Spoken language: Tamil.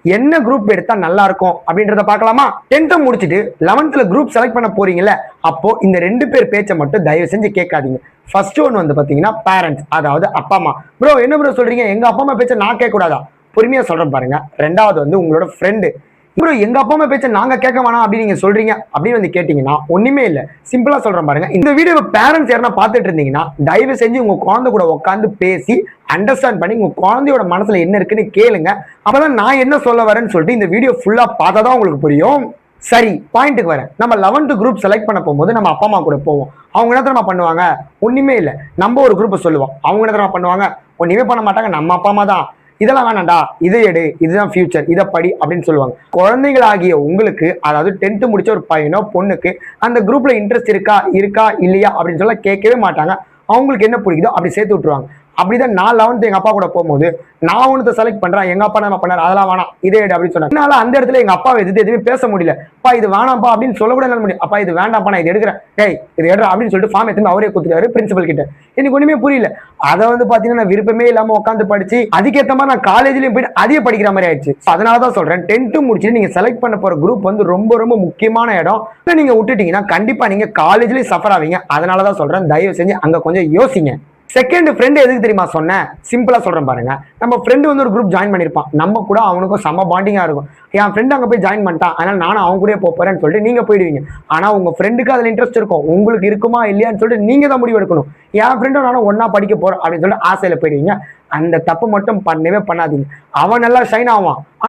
என்ன குரூப் எடுத்தா நல்லா இருக்கும் அப்படின்றத பார்க்கலாமா? 10th முடிச்சுட்டு 11th குரூப் செலக்ட் பண்ண போறீங்கல்ல, அப்போ இந்த 2 பேர் பேச்சை மட்டும் தயவு செஞ்சு கேட்காதீங்க. ஃபர்ஸ்ட் ஒன் வந்து பாத்தீங்கன்னா பேரண்ட்ஸ், அதாவது அப்பா அம்மா. ப்ரோ என்ன ப்ரோ சொல்றீங்க, எங்க அப்பா அம்மா பேச்சை நான் கேட்க கூடாதா? பொறுமையா சொல்றேன் பாருங்க. ரெண்டாவது வந்து உங்களோட ஃப்ரெண்டு. ப்ரோ எங்க அப்பா அம்மா பேச்ச நாங்க கேட்க வேணாம் அப்படின்னு நீங்க சொல்றீங்க அப்படின்னு வந்து கேட்டீங்கன்னா ஒண்ணுமே இல்ல. சிம்பிளா சொல்றேன் பாருங்க. இந்த வீடியோ பேரண்ட்ஸ் யாரா பார்த்துட்டு இருந்தீங்கன்னா தயவு செஞ்சு உங்க குழந்தை கூட உட்காந்து பேசி அண்டர்ஸ்டாண்ட் பண்ணி உங்க குழந்தையோட மனசுல என்ன இருக்குன்னு கேளுங்க. அப்பதான் நான் என்ன சொல்ல வரேன்னு சொல்லிட்டு இந்த வீடியோ ஃபுல்லா பார்த்தாதான் உங்களுக்கு புரியும். சரி, பாயிண்ட்டுக்கு வரேன். நம்ம 11th குரூப் செலக்ட் பண்ண போகும்போது நம்ம அப்பா அம்மா கூட போவோம். அவங்க என்ன தெரியுமா பண்ணுவாங்க? ஒண்ணுமே இல்ல. நம்ம ஒரு குரூப் சொல்லுவோம். அவங்க என்ன தெரியுமா பண்ணுவாங்க? ஒண்ணுமே பண்ண மாட்டாங்க. நம்ம அப்பா அம்மா தான் இதெல்லாம் வேணாண்டா, இதை எடு, இதுதான் ஃபியூச்சர், இதை படி அப்படின்னு சொல்லுவாங்க. குழந்தைகளாகிய உங்களுக்கு, அதாவது 10th முடிச்ச ஒரு பையனோ பொண்ணுக்கு அந்த குரூப்ல இன்ட்ரெஸ்ட் இருக்கா இல்லையா அப்படின்னு சொல்ல கேட்கவே மாட்டாங்க. அவங்களுக்கு என்ன பிடிக்குதோ அப்படி சேர்த்து விட்டுருவாங்க. அப்படிதான் நான் 11th எங்க அப்பா கூட போகும்போது நான் ஒன்று செலக்ட் பண்றேன், எங்க அப்பா என்ன பண்ணாரு, அதெல்லாம் வேணாம் இதே எடு அப்படின்னு சொன்னாங்க. என்னால அந்த இடத்துல எங்க அப்பாவை எதிர்த்து எதுவுமே பேச முடியல. அப்பா இது வேணாம்ப்பா அப்படின்னு சொல்ல கூட என்னால முடியும். அப்பா இது வேண்டாம்ப்பா, நான் இது எடுக்கிறேன், டேய் இது எடுற அப்படின்னு சொல்லிட்டு ஃபார்ம் எடுத்து அவரே கொடுத்துட்டாரு பிரின்சிபல் கிட்ட. எனக்கு ஒண்ணுமே புரியல. அதை வந்து பாத்தீங்கன்னா நான் விருப்பமே இல்லாம உட்காந்து படிச்சு அதுக்கேற்ற மாதிரி நான் காலேஜ்லயும் போயிட்டு அதையே படிக்கிற மாதிரி ஆயிடுச்சு. அதனாலதான் சொல்றேன், 10th முடிச்சுட்டு நீங்க செலக்ட் பண்ண போற குரூப் வந்து ரொம்ப ரொம்ப முக்கியமான இடம். நீங்க விட்டுட்டீங்கன்னா கண்டிப்பா நீங்க காலேஜ்லயும் சஃபர் ஆவீங்க. அதனாலதான் சொல்றேன், தயவு செஞ்சு அங்க கொஞ்சம் யோசிங்க. செகண்ட் ஃப்ரெண்ட் எதுக்கு தெரியுமா சொன்னேன்? சிம்பிளா சொல்றேன் பாருங்க. நம்ம ஃப்ரெண்டு வந்து ஒரு குரூப் ஜாயின் பண்ணிருப்பான். நம்ம கூட அவனுக்கும் செம பாண்டிங்கா இருக்கும். என் ஃப்ரெண்ட் அங்க போய் ஜாயின் பண்ணிட்டான், அதனால நானும் அவங்க கூட போறேன்னு சொல்லிட்டு நீங்க போயிடுவீங்க. ஆனா உங்க ஃப்ரெண்டுக்கு அதுல இன்ட்ரெஸ்ட் இருக்கும், உங்களுக்கு இருக்குமா இல்லையான்னு சொல்லிட்டு நீங்க தான் முடிவு எடுக்கணும். என் ஃப்ரெண்டும் நானும் ஒன்னா படிக்க போறோம் அப்படின்னு சொல்லிட்டு ஆசையில போயிடுவீங்க. அந்த தப்பு மட்டும் பண்ணவே பண்ணாதீங்க. அவன் நல்லா ஷைன் ஆவான்.